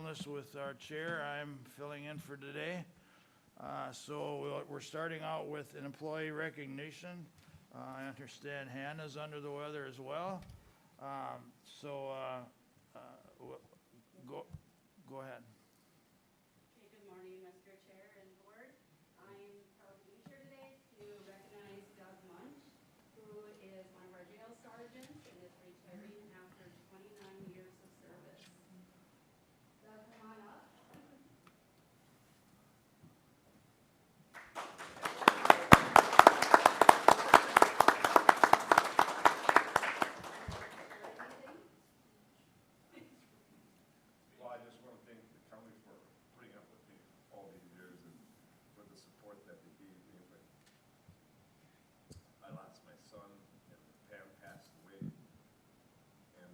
business with our chair. I'm filling in for today. So we're starting out with an employee recognition. I understand Hannah's under the weather as well. Go ahead. Okay, good morning, Mr. Chair and Board. I'm proud to be here today to recognize Doug Munch, who is one of our jail sergeants and is retiring after 29 years of service. Doug, come on up. Well, I just want to thank the county for putting up with me all these years and for the support that they gave me when I lost my son and Pam passed away, and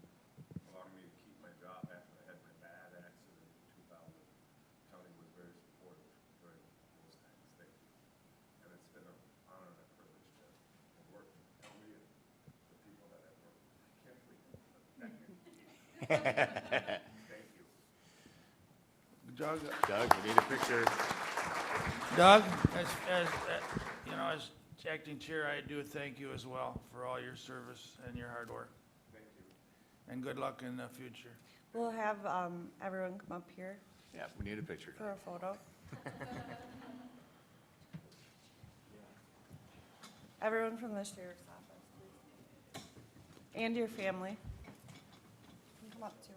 allowing me to keep my job after I had my bad accident in 2000. The county was very supportive during those times. Thank you. And it's been an honor and a privilege to work with the county and the people that I've worked with. I can't believe it. Thank you. Thank you. Doug, We need a picture. Doug, as acting chair, I do thank you as well for all your service and your hard work. Thank you. And good luck in the future. We'll have everyone come up here Yeah, we need a picture. for a photo. Everyone from the sheriff's office, please. And your family. You can come up too.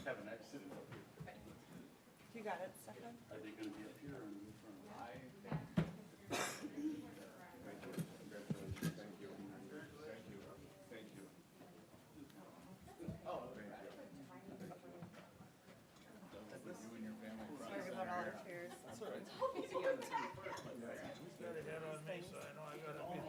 Have an accident. You got it, Stefan? Are they gonna be up here or in front? Congratulations. Thank you. Thank you. Thank you. Oh, thank you. You and your family. Sorry about all our chairs. He's got a head on me, so I know I gotta be.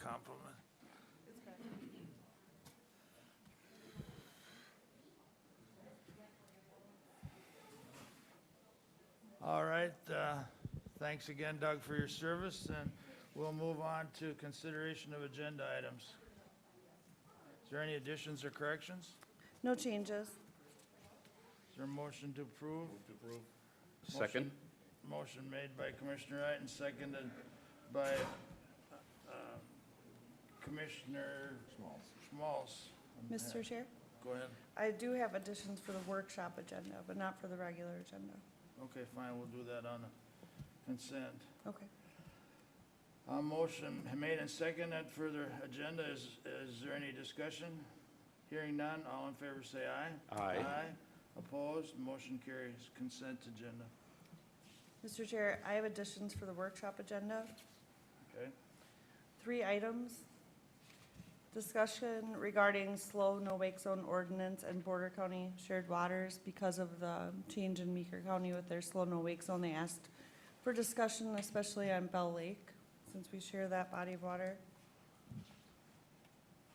Compliment. All right, thanks again, Doug, for your service, and we'll move on to consideration of agenda items. Is there any additions or corrections? No changes. Is there a motion to approve? Second? Motion made by Commissioner Wright and seconded by Commissioner Schmalz. Mr. Chair, Go ahead. I do have additions for the workshop agenda, but not for the regular agenda. Okay, fine, we'll do that on the consent. Okay. Motion made and seconded for the agenda. Is there any discussion? Hearing none, all in favor say aye. Aye. Aye. Opposed, motion carries. Consent agenda. Mr. Chair, I have additions for the workshop agenda. Okay, 3 items. Discussion regarding slow no-wake zone ordinance and Border County shared waters. Because of the change in Meeker County with their slow no-wake zone, they asked for discussion, especially on Bell Lake, since we share that body of water.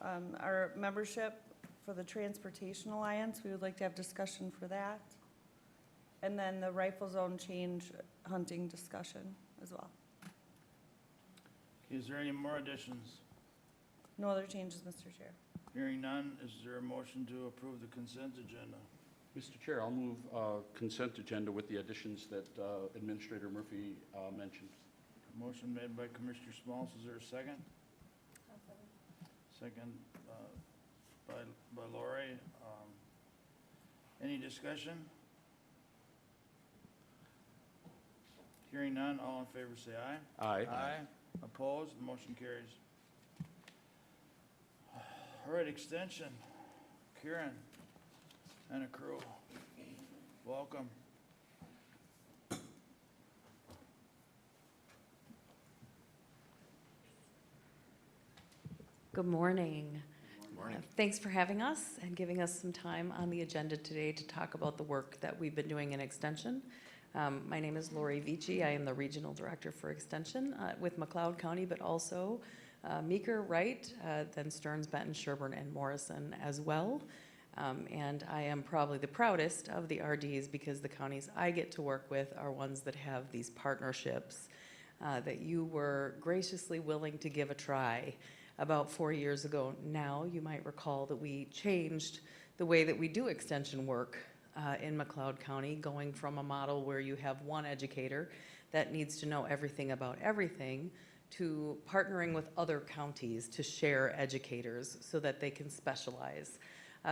Our membership for the Transportation Alliance, we would like to have discussion for that. And then the rifle zone change hunting discussion as well. is there any more additions? No other changes, Mr. Chair. Hearing none, is there a motion to approve the consent agenda? Mr. Chair, I'll move consent agenda with the additions that Administrator Murphy mentioned. Motion made by Commissioner Smalls, is there a second? Second, by Lori. Any discussion? Hearing none, all in favor say aye. Aye. Aye. Opposed, motion carries. All right, extension. Kieran and a crew. Welcome. Good morning. Thanks for having us and giving us some time on the agenda today to talk about the work that we've been doing in Extension. My name is Lori Vici. I am the Regional Director for Extension with McLeod County, but also Meeker, Wright, then Stearns, Benton, Sherburne, and Morrison as well. And I am probably the proudest of the RDs because the counties I get to work with are ones that have these partnerships that you were graciously willing to give a try about 4 years ago. Now, you might recall that we changed the way that we do extension work in McLeod County, going from a model where you have one educator that needs to know everything about everything to partnering with other counties to share educators so that they can specialize.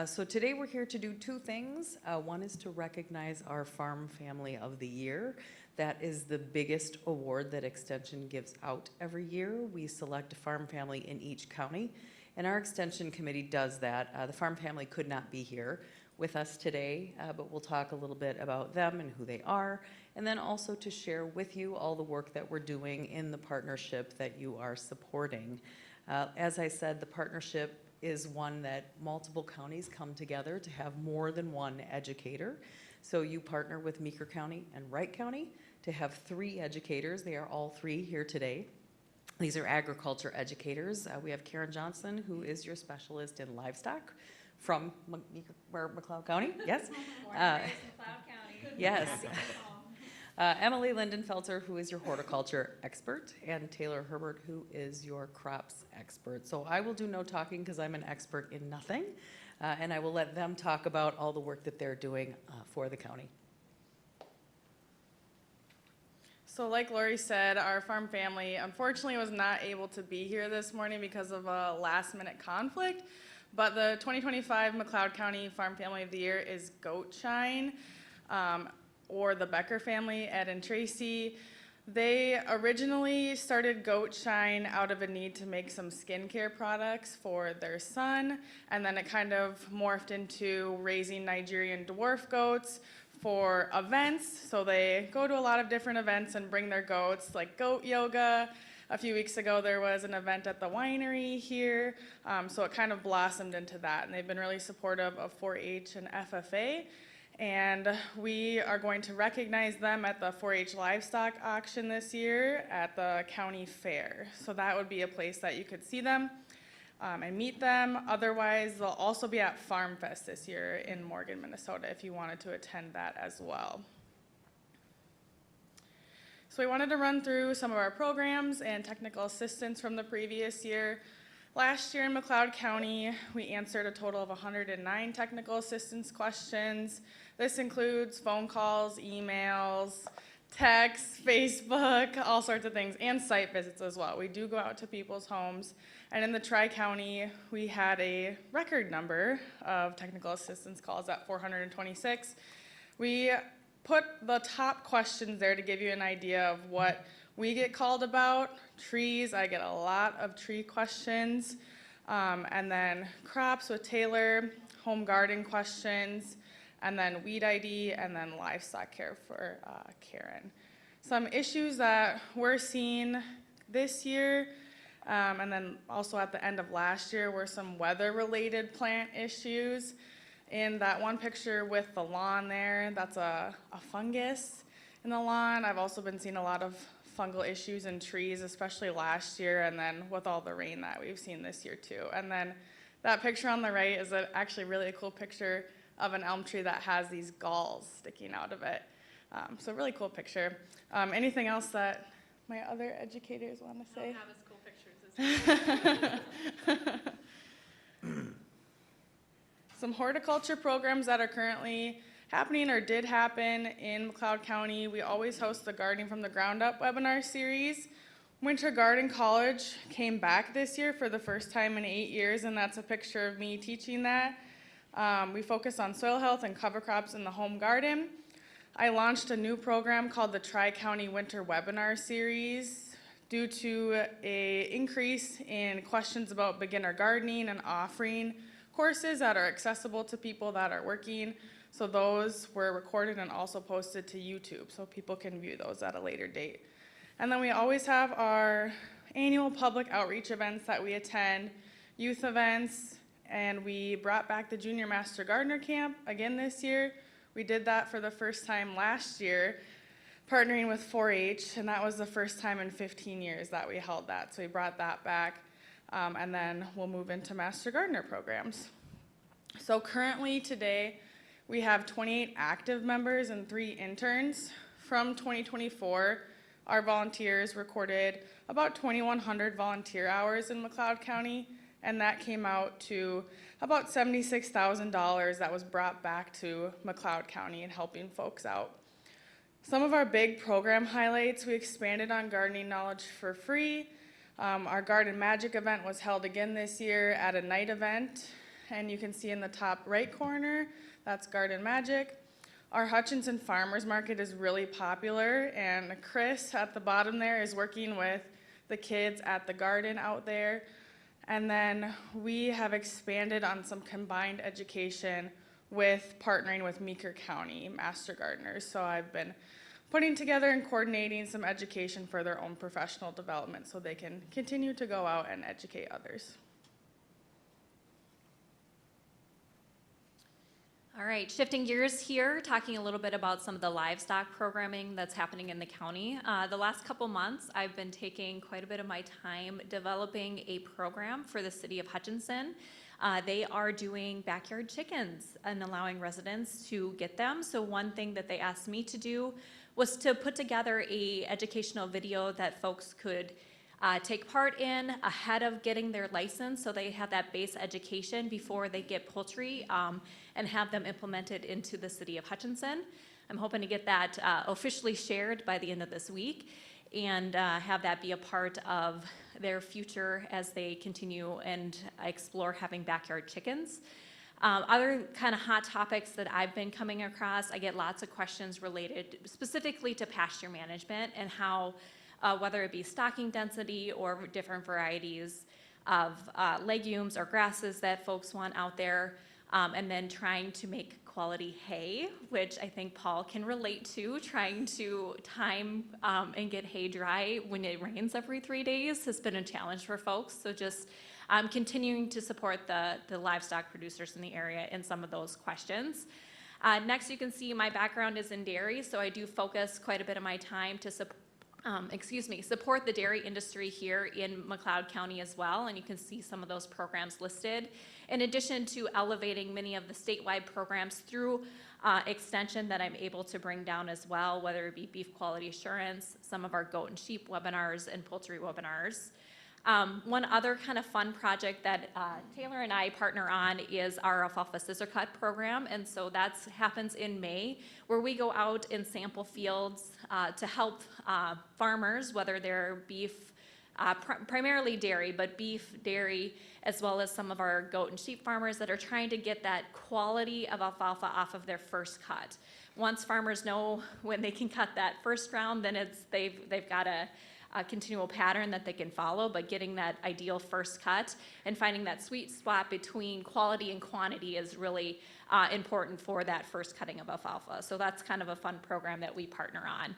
So today we're here to do two things. One is to recognize our Farm Family of the Year. That is the biggest award that Extension gives out every year. We select a farm family in each county, and our Extension Committee does that. The farm family could not be here with us today, but we'll talk a little bit about them and who they are, and then also to share with you all the work that we're doing in the partnership that you are supporting. As I said, the partnership is one that multiple counties come together to have more than one educator. So you partner with Meeker County and Wright County to have 3 educators. They are all 3 here today. These are agriculture educators. We have Karen Johnson, who is your specialist in livestock from McLeod County. Yes. McLeod County. Yes. Emily Lindenfelter, who is your horticulture expert, and Taylor Herbert, who is your crops expert. So I will do no talking because I'm an expert in nothing, and I will let them talk about all the work that they're doing for the county. So like Lori said, our farm family unfortunately was not able to be here this morning because of a last-minute conflict, but the 2025 McLeod County Farm Family of the Year is Goat Shine, or the Becker family, Ed and Tracy. They originally started Goat Shine out of a need to make some skincare products for their son, and then it kind of morphed into raising Nigerian dwarf goats for events. So they go to a lot of different events and bring their goats, like goat yoga. A few weeks ago, there was an event at the winery here. So it kind of blossomed into that. And they've been really supportive of 4-H and FFA. And we are going to recognize them at the 4-H livestock auction this year at the county fair. So that would be a place that you could see them and meet them. Otherwise, they'll also be at Farm Fest this year in Morgan, Minnesota, if you wanted to attend that as well. So we wanted to run through some of our programs and technical assistance from the previous year. Last year in McLeod County, we answered a total of 109 technical assistance questions. This includes phone calls, emails, texts, Facebook, all sorts of things, and site visits as well. We do go out to people's homes. And in the Tri-County, we had a record number of technical assistance calls at 426. We put the top questions there to give you an idea of what we get called about. Trees, I get a lot of tree questions. And then crops with Taylor, home garden questions, and then weed ID, and then livestock care for Karen. Some issues that we're seeing this year, and then also at the end of last year, were some weather-related plant issues. In that one picture with the lawn there, that's a fungus in the lawn. I've also been seeing a lot of fungal issues in trees, especially last year, and then with all the rain that we've seen this year too. And then that picture on the right is actually really a cool picture of an elm tree that has these galls sticking out of it. So really cool picture. Anything else that my other educators want to say? I don't have as cool pictures as Some horticulture programs that are currently happening or did happen in McLeod County. We always host the Gardening from the Ground Up webinar series, Winter Garden College came back this year for the first time in 8 years, and that's a picture of me teaching that. We focus on soil health and cover crops in the home garden. I launched a new program called the Tri-County Winter Webinar Series due to an increase in questions about beginner gardening and offering courses that are accessible to people that are working. So those were recorded and also posted to YouTube, so people can view those at a later date. And then we always have our annual public outreach events that we attend, youth events, and we brought back the Junior Master Gardener Camp again this year. We did that for the first time last year, partnering with 4-H, and that was the first time in 15 years that we held that. So we brought that back, and then we'll move into Master Gardener programs. So currently today, we have 28 active members and 3 interns. From 2024, our volunteers recorded about 2,100 volunteer hours in McLeod County, and that came out to about $76,000 that was brought back to McLeod County and helping folks out. Some of our big program highlights, we expanded on gardening knowledge for free. Our Garden Magic event was held again this year at a night event, and you can see in the top right corner, that's Garden Magic. Our Hutchinson Farmers Market is really popular, and Chris at the bottom there is working with the kids at the garden out there. And then we have expanded on some combined education with partnering with Meeker County Master Gardeners. So I've been putting together and coordinating some education for their own professional development so they can continue to go out and educate others. All right, shifting gears here, talking a little bit about some of the livestock programming that's happening in the county. The last couple months, I've been taking quite a bit of my time developing a program for the city of Hutchinson. They are doing backyard chickens and allowing residents to get them. So one thing that they asked me to do was to put together a educational video that folks could take part in ahead of getting their license, so they have that base education before they get poultry, and have them implemented into the city of Hutchinson. I'm hoping to get that officially shared by the end of this week and have that be a part of their future as they continue and explore having backyard chickens. Other kind of hot topics that I've been coming across, I get lots of questions related specifically to pasture management and how whether it be stocking density or different varieties of legumes or grasses that folks want out there, and then trying to make quality hay, which I think Paul can relate to. Trying to time and get hay dry when it rains every 3 days has been a challenge for folks. So just continuing to support the livestock producers in the area in some of those questions. Next, you can see my background is in dairy, so I do focus quite a bit of my time to support the dairy industry here in McLeod County as well, and you can see some of those programs listed. In addition to elevating many of the statewide programs through extension that I'm able to bring down as well, whether it be beef quality assurance, some of our goat and sheep webinars, and poultry webinars. One other kind of fun project that Taylor and I partner on is our alfalfa scissor cut program, and so that happens in May, where we go out and sample fields to help farmers, whether they're beef, primarily dairy, but beef, dairy, as well as some of our goat and sheep farmers that are trying to get that quality of alfalfa off of their first cut. Once farmers know when they can cut that first round, then they've got a continual pattern that they can follow, but getting that ideal first cut and finding that sweet spot between quality and quantity is really important for that first cutting of alfalfa. So that's kind of a fun program that we partner on.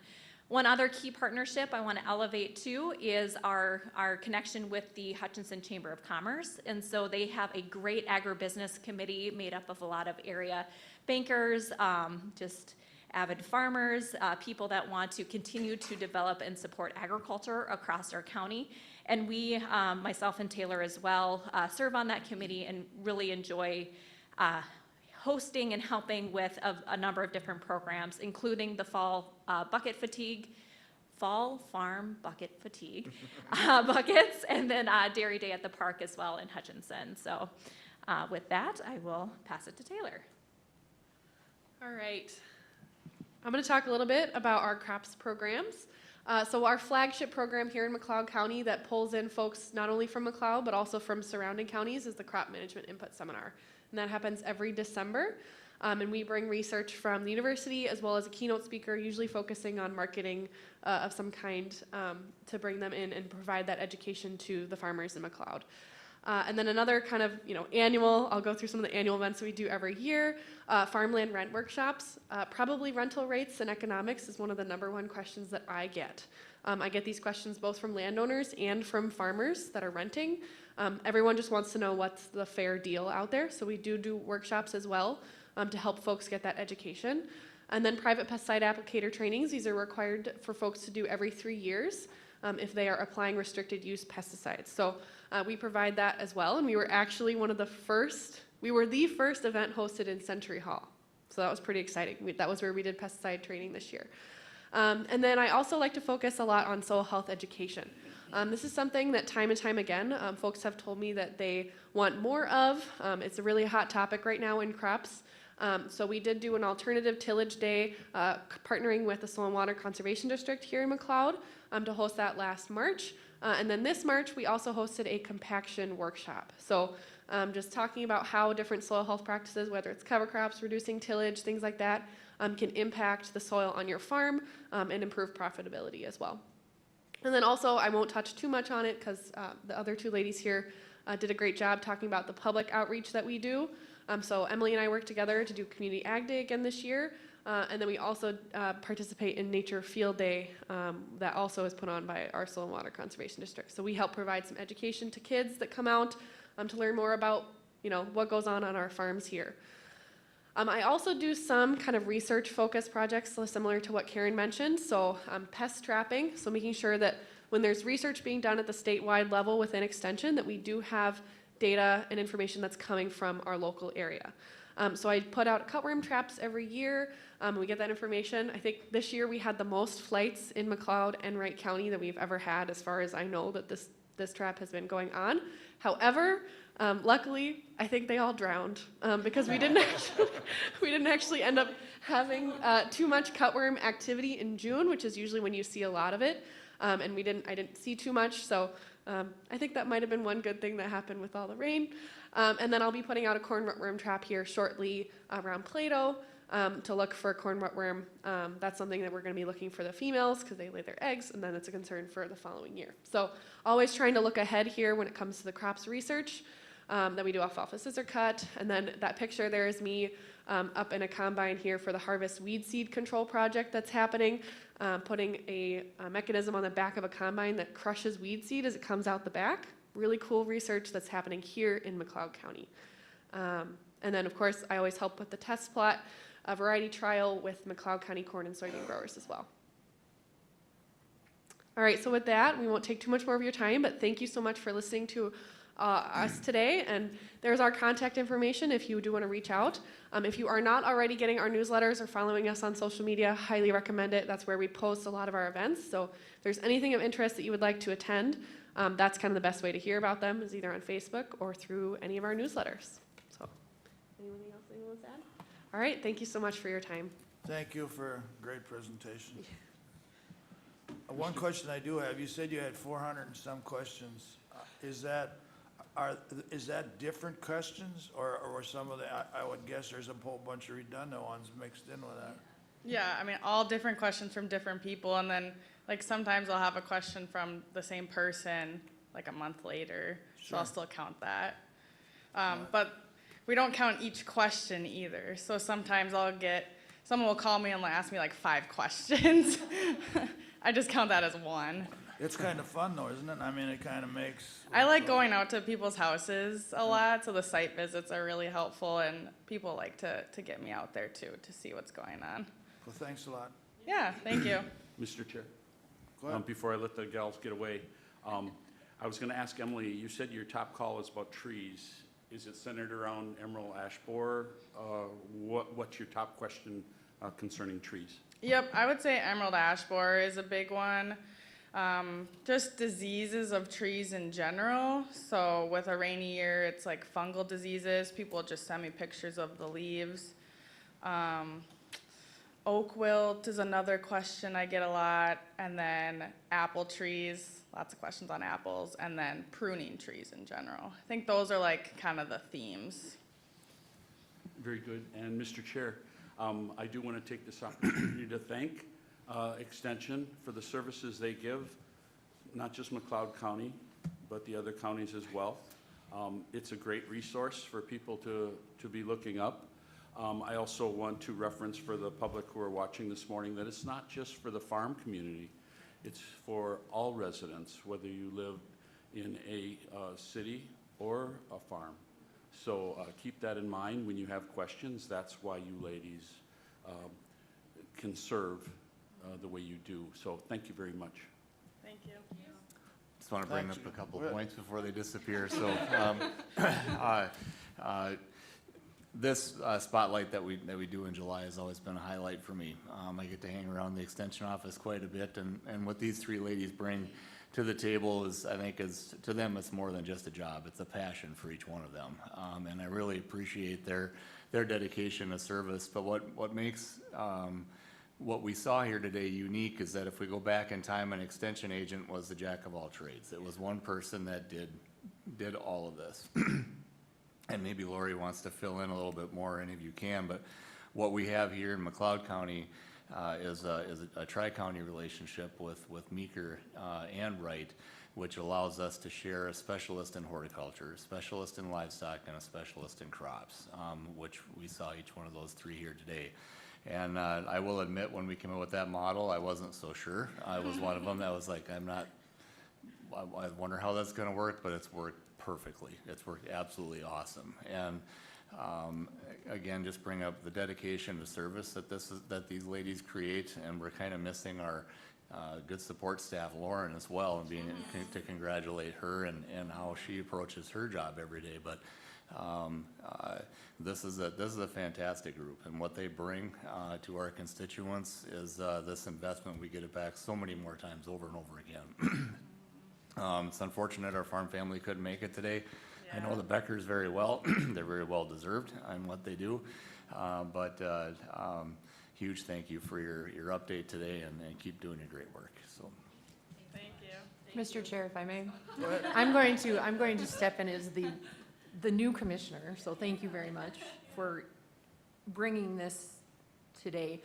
One other key partnership I want to elevate too is our connection with the Hutchinson Chamber of Commerce. And so they have a great agribusiness committee made up of a lot of area bankers, just avid farmers, people that want to continue to develop and support agriculture across our county. And we, myself and Taylor as well, serve on that committee and really enjoy hosting and helping with a number of different programs, including the fall farm bucket fatigue buckets, and then Dairy Day at the Park as well in Hutchinson. So with that, I will pass it to Taylor. All right. I'm going to talk a little bit about our crops programs. So our flagship program here in McLeod County that pulls in folks not only from McLeod but also from surrounding counties is the Crop Management Input Seminar. And that happens every December. And we bring research from the university as well as a keynote speaker, usually focusing on marketing of some kind to bring them in and provide that education to the farmers in McLeod. And then another kind of, annual, I'll go through some of the annual events that we do every year, farmland rent workshops. Probably rental rates and economics is one of the #1 questions that I get. I get these questions both from landowners and from farmers that are renting. Everyone just wants to know what's the fair deal out there, so we do workshops as well to help folks get that education. And then private pesticide applicator trainings, these are required for folks to do every 3 years if they are applying restricted use pesticides. So we provide that as well, and we were actually the first event hosted in Century Hall. So that was pretty exciting. That was where we did pesticide training this year. And then I also like to focus a lot on soil health education. This is something that time and time again, folks have told me that they want more of. It's a really hot topic right now in crops. So we did do an alternative tillage day, partnering with the Soil and Water Conservation District here in McLeod to host that last March. And then this March, we also hosted a compaction workshop. So just talking about how different soil health practices, whether it's cover crops, reducing tillage, things like that, can impact the soil on your farm and improve profitability as well. And then also, I won't touch too much on it because the other 2 ladies here did a great job talking about the public outreach that we do. So Emily and I work together to do Community Ag Day again this year. And then we also participate in Nature Field Day that also is put on by our Soil and Water Conservation District. So we help provide some education to kids that come out to learn more about what goes on our farms here. I also do some kind of research-focused projects similar to what Karen mentioned. So pest trapping, so making sure that when there's research being done at the statewide level within Extension, that we do have data and information that's coming from our local area. So I put out cutworm traps every year. We get that information. I think this year we had the most flights in McLeod and Wright County that we've ever had, as far as I know that this trap has been going on. However, luckily, I think they all drowned because we didn't actually end up having too much cutworm activity in June, which is usually when you see a lot of it. And I didn't see too much, so I think that might have been one good thing that happened with all the rain. And then I'll be putting out a corn rutworm trap here shortly around Plato to look for corn rutworm. That's something that we're going to be looking for the females because they lay their eggs, and then it's a concern for the following year. So always trying to look ahead here when it comes to the crops research. Then we do alfalfa scissor cut, and then that picture there is me up in a combine here for the harvest weed seed control project that's happening, putting a mechanism on the back of a combine that crushes weed seed as it comes out the back. Really cool research that's happening here in McLeod County. And then, of course, I always help with the test plot, a variety trial with McLeod County corn and soybean growers as well. All right, so with that, we won't take too much more of your time, but thank you so much for listening to us today. And there's our contact information if you do want to reach out. If you are not already getting our newsletters or following us on social media, highly recommend it. That's where we post a lot of our events. So if there's anything of interest that you would like to attend, that's kind of the best way to hear about them, is either on Facebook or through any of our newsletters. So anything else anyone wants to add? All right, thank you so much for your time. Thank you for a great presentation. One question I do have, you said you had 400 and some questions. Is that different questions, or some of the, I would guess there's a whole bunch of redundant ones mixed in with that? Yeah, I mean, all different questions from different people, and then like sometimes I'll have a question from the same person like a month later, so I'll still count that. But we don't count each question either. So sometimes someone will call me and ask me like 5 questions. I just count that as one. It's kind of fun though, isn't it? I mean, it kind of makes. I like going out to people's houses a lot, so the site visits are really helpful, and people like to get me out there too, to see what's going on. Well, thanks a lot. Yeah, thank you. Mr. Chair, Go ahead. before I let the gals get away, I was going to ask Emily, you said your top call is about trees. Is it centered around emerald ash borer? What's your top question concerning trees? Yep, I would say emerald ash borer is a big one. Just diseases of trees in general. So with a rainy year, it's like fungal diseases. People just send me pictures of the leaves. oak wilt is another question I get a lot, and then apple trees, lots of questions on apples, and then pruning trees in general. I think those are like kind of the themes. Very good. And Mr. Chair, I do want to take this opportunity to thank Extension for the services they give, not just McLeod County, but the other counties as well. It's a great resource for people to be looking up. I also want to reference for the public who are watching this morning that it's not just for the farm community. It's for all residents, whether you live in a city or a farm. So keep that in mind when you have questions. That's why you ladies can serve the way you do. So thank you very much. Thank you. Just want to bring Thanks. up a couple Go ahead. points before they disappear. So, this spotlight that we do in July has always been a highlight for me. I get to hang around the extension office quite a bit, and what these three ladies bring to the table is, I think, is to them it's more than just a job. It's a passion for each one of them, and I really appreciate their dedication to service. But what makes what we saw here today unique is that if we go back in time, an extension agent was the jack of all trades. It was one person that did all of this. And maybe Lori wants to fill in a little bit more, any of you can, but what we have here in McLeod County is a tri-county relationship with Meeker and Wright, which allows us to share a specialist in horticulture, a specialist in livestock, and a specialist in crops, which we saw each one of those three here today. And I will admit, when we came up with that model, I wasn't so sure. I was one of them that was like, I wonder how that's gonna work, but it's worked perfectly. It's worked absolutely awesome. And again, just bring up the dedication to service that these ladies create, and we're kind of missing our good support staff, Lauren, as well, and being to congratulate her and how she approaches her job every day. But this is a fantastic group, and what they bring to our constituents is this investment. We get it back so many more times over and over again. It's unfortunate our farm family couldn't make it today. I know the Beckers very well. They're very well deserved on what they do. But huge thank you for your update today, and keep doing your great work. So. Thank you. Mr. Chair, if I may, Go ahead. I'm going to step in as the new commissioner, so thank you very much for bringing this today.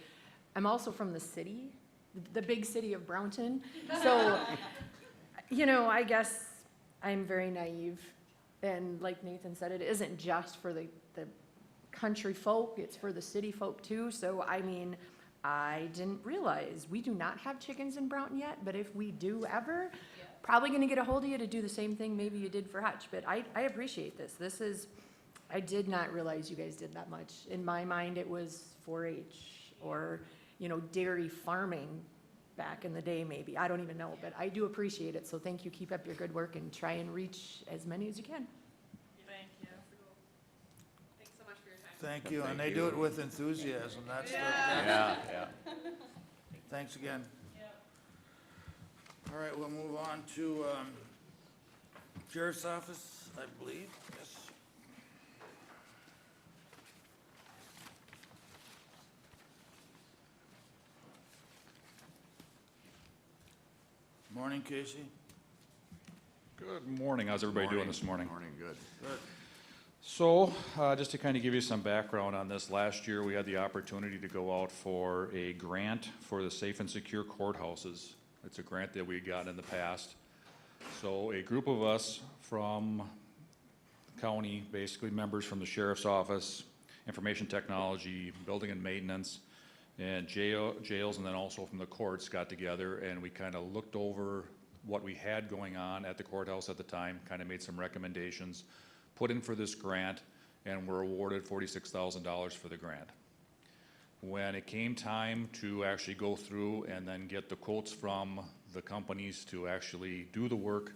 I'm also from the city, the big city of Brownton, so, I guess I'm very naive, and like Nathan said, it isn't just for the country folk, it's for the city folk too. So, I didn't realize we do not have chickens in Brownton yet, but if we do ever, probably gonna get a hold of you to do the same thing maybe you did for Hutch. But I appreciate this. I did not realize you guys did that much. In my mind, it was 4-H or, dairy farming back in the day maybe. I don't even know, but I do appreciate it. So thank you, keep up your good work, and try and reach as many as you can. Thank you. Thanks so much for your time. Thank you, and Thank they do you. it with enthusiasm. That's Yeah. Thanks again. All right, we'll move on to Sheriff's Office, I believe. Yes. Morning, Casey. Good morning. How's everybody doing this morning? Morning, good. Good. So, just to kind of give you some background on this, last year we had the opportunity to go out for a grant for the safe and secure courthouses. It's a grant that we got in the past. So a group of us from the county, basically members from the sheriff's office, information technology, building and maintenance, and jails, and then also from the courts got together, and we kind of looked over what we had going on at the courthouse at the time, kind of made some recommendations, put in for this grant, and were awarded $46,000 for the grant. When it came time to actually go through and then get the quotes from the companies to actually do the work,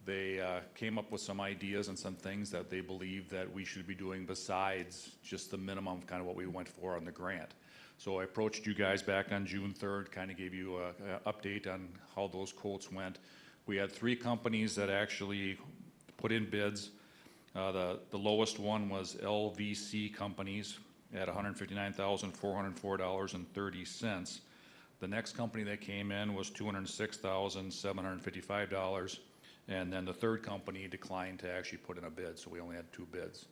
they came up with some ideas and some things that they believe that we should be doing besides just the minimum, kind of what we went for on the grant. So I approached you guys back on June 3rd, kind of gave you an update on how those quotes went. We had 3 companies that actually put in bids. The lowest one was LVC Companies, at $159,404.30. The next company that came in was $206,755, and then the third company declined to actually put in a bid, so we only had 2 bids.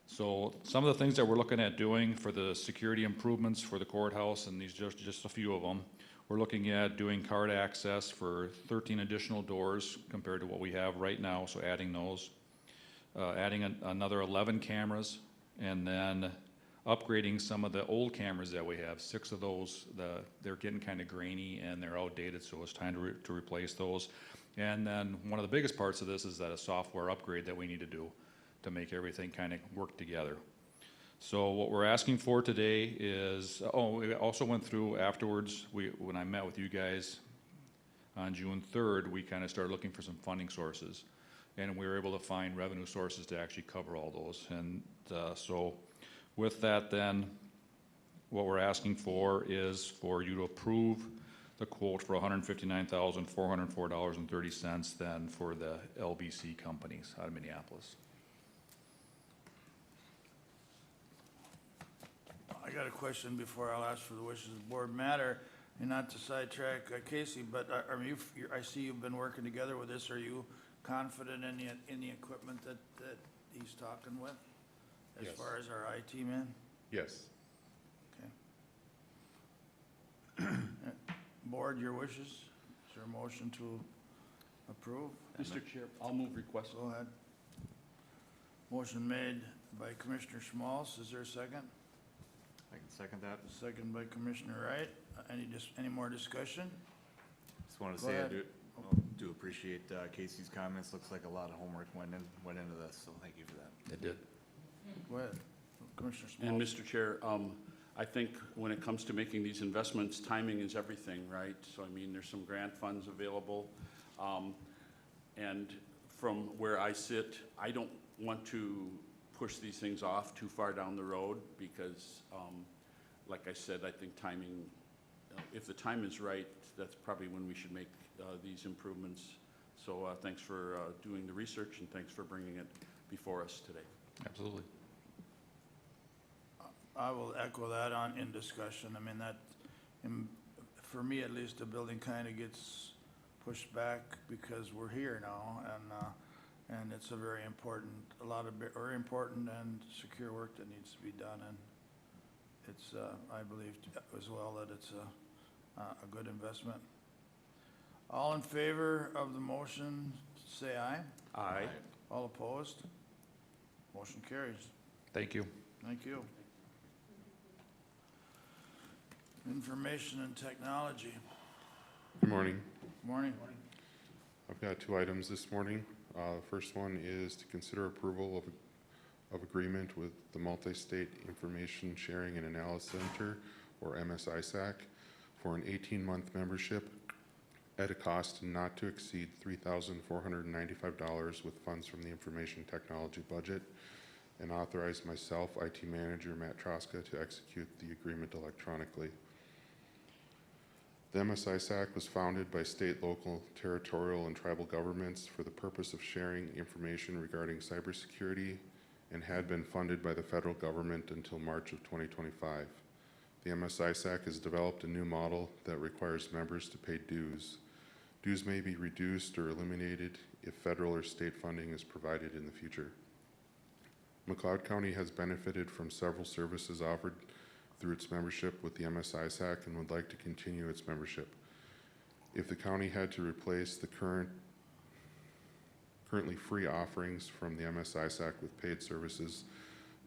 So some of the things that we're looking at doing for the security improvements for the courthouse, and these just a few of them, we're looking at doing card access for 13 additional doors compared to what we have right now, so adding those. Adding another 11 cameras, and then upgrading some of the old cameras that we have. 6 of those, they're getting kind of grainy and they're outdated, so it's time to replace those. And then one of the biggest parts of this is that a software upgrade that we need to do to make everything kind of work together. So what we're asking for today is, we also went through afterwards, when I met with you guys on June 3rd, we kind of started looking for some funding sources. And we were able to find revenue sources to actually cover all those. And so with that then, what we're asking for is for you to approve the quote for $159,404.30 then for the LBC companies out of Minneapolis. I got a question before I'll ask for the wishes of the board. Matter, and not to sidetrack Casey, but I see you've been working together with this. Are you confident in the equipment that he's talking with? As Yes. far as our IT man? Yes. Okay. Board, your wishes? Is there a motion to approve? Mr. Chair, I'll move request. Go ahead. Motion made by Commissioner Schmalz. Is there a second? I can second that. Second by Commissioner Wright. Any more discussion? Just want to Go say ahead. I do appreciate Casey's comments. Looks like a lot of homework went into this, so thank you for that. It did. Go ahead. Commissioner Schmalz. And Mr. Chair, I think when it comes to making these investments, timing is everything, right? So I mean, there's some grant funds available. And from where I sit, I don't want to push these things off too far down the road because, like I said, I think timing, if the time is right, that's probably when we should make these improvements. So thanks for doing the research and thanks for bringing it before us today. Absolutely. I will echo that in discussion. I mean, for me at least, the building kind of gets pushed back because we're here now, and it's a very important and secure work that needs to be done, and it's, I believe as well that it's a good investment. All in favor of the motion, say aye. Aye. All opposed? Motion carries. Thank you. Thank you. Information and technology. Good morning. Morning. I've got 2 items this morning. First one is to consider approval of agreement with the Multi-State Information Sharing and Analysis Center, or MSISAC, for an 18-month membership at a cost not to exceed $3,495 with funds from the information technology budget, and authorize myself, IT Manager Matt Troska, to execute the agreement electronically. The MSISAC was founded by state, local, territorial, and tribal governments for the purpose of sharing information regarding cybersecurity and had been funded by the federal government until March of 2025. The MSISAC has developed a new model that requires members to pay dues. Dues may be reduced or eliminated if federal or state funding is provided in the future. McLeod County has benefited from several services offered through its membership with the MSISAC and would like to continue its membership. If the county had to replace the currently free offerings from the MSISAC with paid services,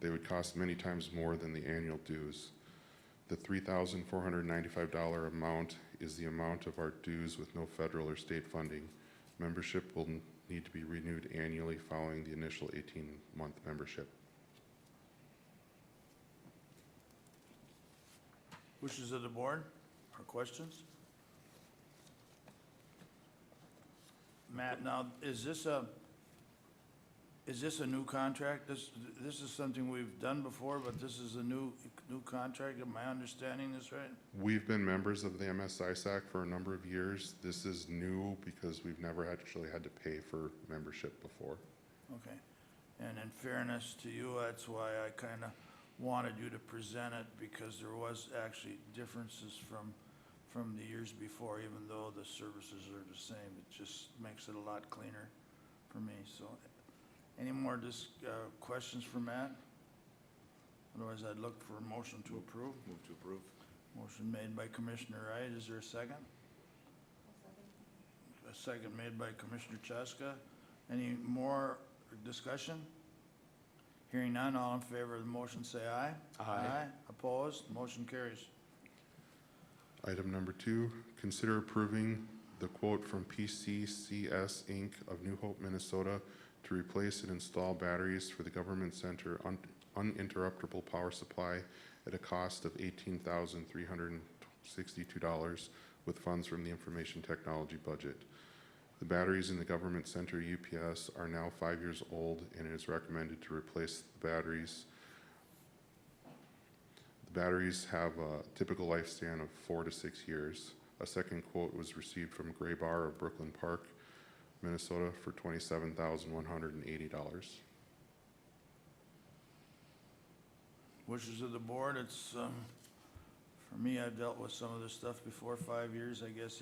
they would cost many times more than the annual dues. The $3,495 amount is the amount of our dues with no federal or state funding. Membership will need to be renewed annually following the initial 18-month membership. Wishes of the board or questions? Matt, now, is this a new contract? This is something we've done before, but this is a new contract. Am I understanding this right? We've been members of the MSISAC for a number of years. This is new because we've never actually had to pay for membership before. Okay. And in fairness to you, that's why I kind of wanted you to present it because there was actually differences from the years before, even though the services are the same. It just makes it a lot cleaner for me, so. Any more questions for Matt? Otherwise, I'd look for a motion to approve. Move to approve. Motion made by Commissioner Wright. Is there a second? A second made by Commissioner Chaska. Any more discussion? Hearing none, all in favor of the motion say aye. Aye. Opposed? Motion carries. Item number 2, consider approving the quote from PCCS Inc. of New Hope, Minnesota to replace and install batteries for the government center uninterruptible power supply at a cost of $18,362 with funds from the information technology budget. The batteries in the government center UPS are now 5 years old, and it is recommended to replace the batteries. The batteries have a typical lifespan of 4 to 6 years. A second quote was received from Gray Bar of Brooklyn Park, Minnesota for $27,180. Wishes of the board. It's, for me, I've dealt with some of this stuff before. 5 years, I guess,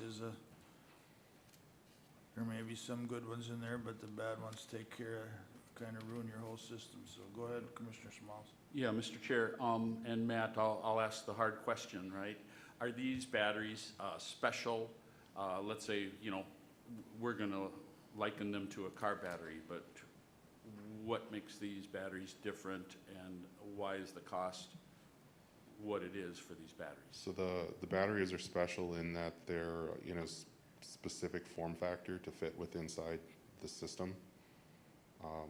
there may be some good ones in there, but the bad ones take care of, kind of ruin your whole system. So go ahead, Commissioner Smalls. Yeah, Mr. Chair, and Matt, I'll ask the hard question, right? Are these batteries special? Let's say, you know, we're gonna liken them to a car battery, but what makes these batteries different, and why is the cost what it is for these batteries? So the batteries are special in that they're, you know, specific form factor to fit with inside the system. I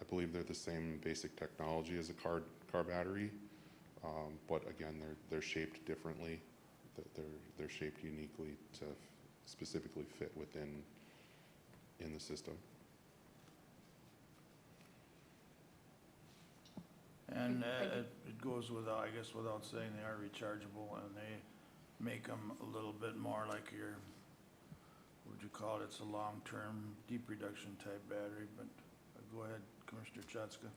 believe they're the same basic technology as a car battery, but again, they're shaped differently. They're shaped uniquely to specifically fit in the system. And it goes without, I guess, without saying they are rechargeable, and they make them a little bit more like your, what would you call it? It's a long-term deep reduction type battery, but go ahead, Commissioner Chaska.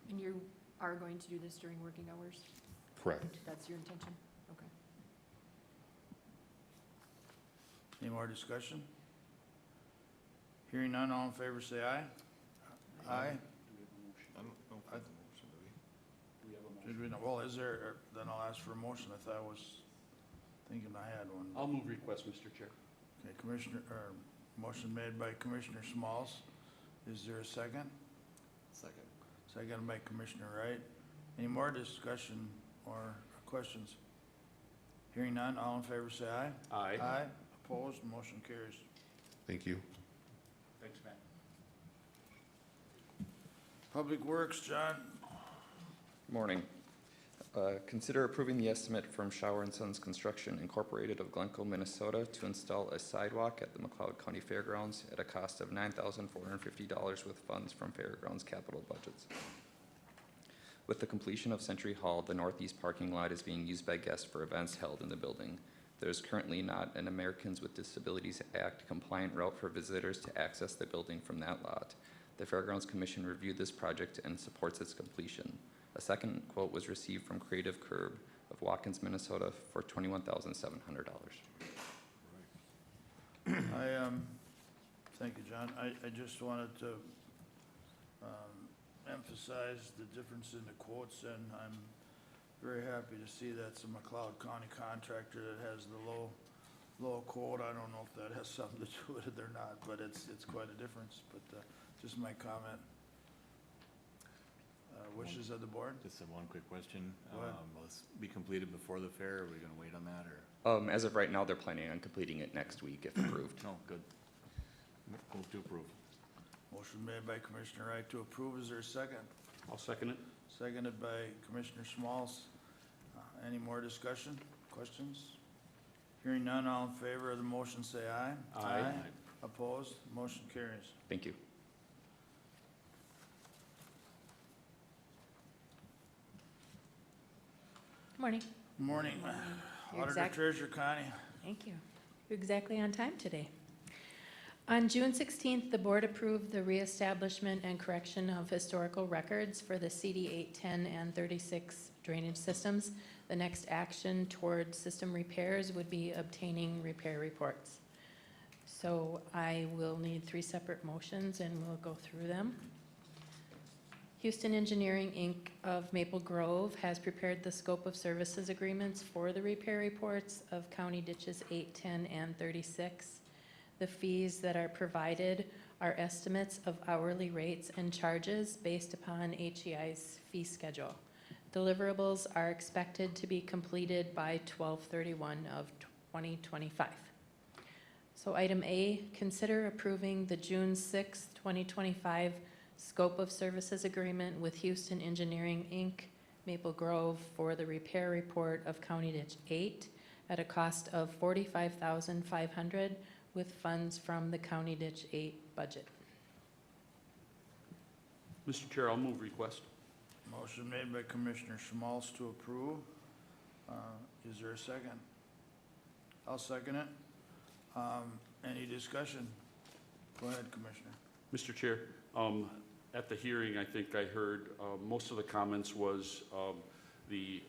And you are going to do this during working hours? Correct. That's your intention? Okay. Any more discussion? Hearing none, all in favor say aye. Aye. I don't know if that's a motion, do we? Do we have a Did motion? we, well, is there, then I'll ask for a motion. I thought I was thinking I had one. I'll move request, Mr. Chair. Okay, motion made by Commissioner Smalls. Is there a second? Second. Second by Commissioner Wright. Any more discussion or questions? Hearing none, all in favor say aye. Aye. Aye. Opposed, motion carries. Thank you. Thanks, Matt. Public Works, John. Morning. Consider approving the estimate from Shower and Sons Construction Incorporated of Glencoe, Minnesota to install a sidewalk at the McLeod County Fairgrounds at a cost of $9,450 with funds from Fairgrounds capital budgets. With the completion of Century Hall, the northeast parking lot is being used by guests for events held in the building. There is currently not an Americans with Disabilities Act compliant route for visitors to access the building from that lot. The Fairgrounds Commission reviewed this project and supports its completion. A second quote was received from Creative Curb of Watkins, Minnesota for $21,700. Thank you, John. I just wanted to emphasize the difference in the quotes, and I'm very happy to see that's a McLeod County contractor that has the low quote. I don't know if that has something to do with it or not, but it's quite a difference. But just my comment. Wishes of the board? Just one quick question. Go ahead. Will this be completed before the fair? Are we gonna wait on that, or? As of right now, they're planning on completing it next week if approved. No, good. Move to approve. Motion made by Commissioner Wright to approve. Is there a second? I'll second it. Seconded by Commissioner Smalls. Any more discussion, questions? Hearing none, all in favor of the motion say aye. Aye. Opposed, motion carries. Thank you. Morning. Morning. You're Auditor Treasurer Connie. Thank you. You're exactly on time today. On June 16th, the board approved the reestablishment and correction of historical records for the CD 810 and 36 drainage systems. The next action toward system repairs would be obtaining repair reports. So I will need 3 separate motions and we'll go through them. Houston Engineering, Inc. of Maple Grove has prepared the scope of services agreements for the repair reports of county ditches 8, 10, and 36. The fees that are provided are estimates of hourly rates and charges based upon HEI's fee schedule. Deliverables are expected to be completed by 12/31 of 2025. So item A, consider approving the June 6th, 2025 scope of services agreement with Houston Engineering, Inc., Maple Grove for the repair report of County Ditch 8 at a cost of $45,500 with funds from the County Ditch 8 budget. Mr. Chair, I'll move request. Motion made by Commissioner Schmalz to approve. Is there a second? I'll second it. Any discussion? Go ahead, Commissioner. Mr. Chair, at the hearing, I think I heard most of the comments was the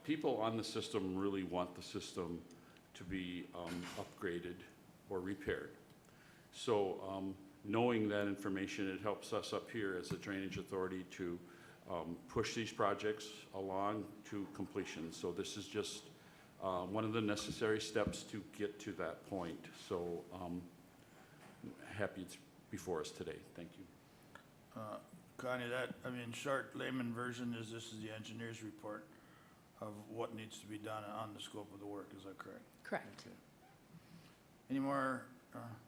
people on the system really want the system to be upgraded or repaired. So knowing that information, it helps us up here as a drainage authority to push these projects along to completion. So this is just one of the necessary steps to get to that point. So happy it's before us today. Thank you. Connie, short layman version is this is the engineer's report of what needs to be done on the scope of the work. Is that correct? Correct. Okay. Any more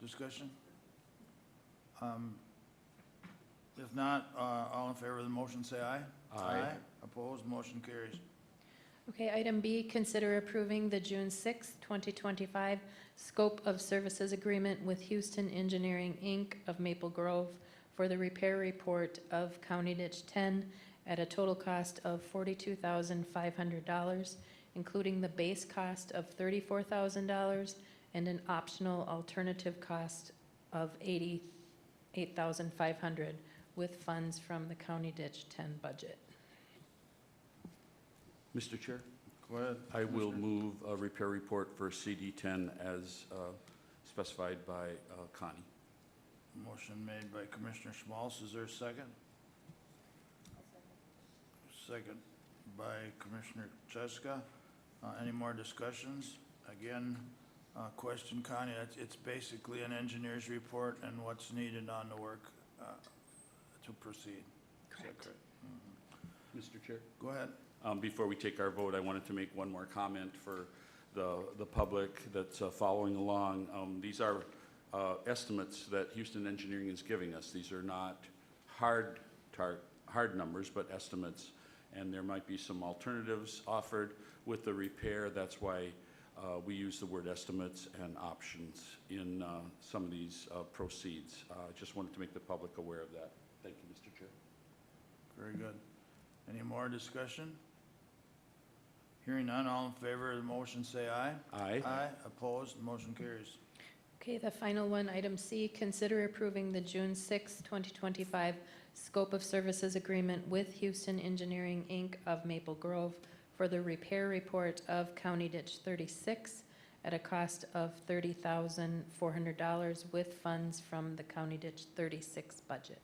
discussion? If not, all in favor of the motion say aye. Aye. Opposed, motion carries. Okay, item B, consider approving the June 6th, 2025 scope of services agreement with Houston Engineering, Inc. of Maple Grove for the repair report of County Ditch 10 at a total cost of $42,500, including the base cost of $34,000 and an optional alternative cost of $88,500 with funds from the County Ditch 10 budget. Mr. Chair, Go ahead. I will move a repair report for CD10 as specified by Connie. Motion made by Commissioner Schmalz. Is there a second? Second by Commissioner Cheska. Any more discussions? Again, question, Connie, it's basically an engineer's report and what's needed on the work to proceed. Correct. Is that correct? Mr. Chair? Go ahead. Before we take our vote, I wanted to make one more comment for the public that's following along. These are estimates that Houston Engineering is giving us. These are not hard numbers, but estimates. And there might be some alternatives offered with the repair. That's why we use the word estimates and options in some of these proceeds. Just wanted to make the public aware of that. Thank you, Mr. Chair. Very good. Any more discussion? Hearing none, all in favor of the motion say aye. Aye. Aye. Opposed, motion carries. Okay, the final one, item C, consider approving the June 6, 2025 scope of services agreement with Houston Engineering, Inc. of Maple Grove for the repair report of County Ditch 36 at a cost of $30,400 with funds from the County Ditch 36 budget.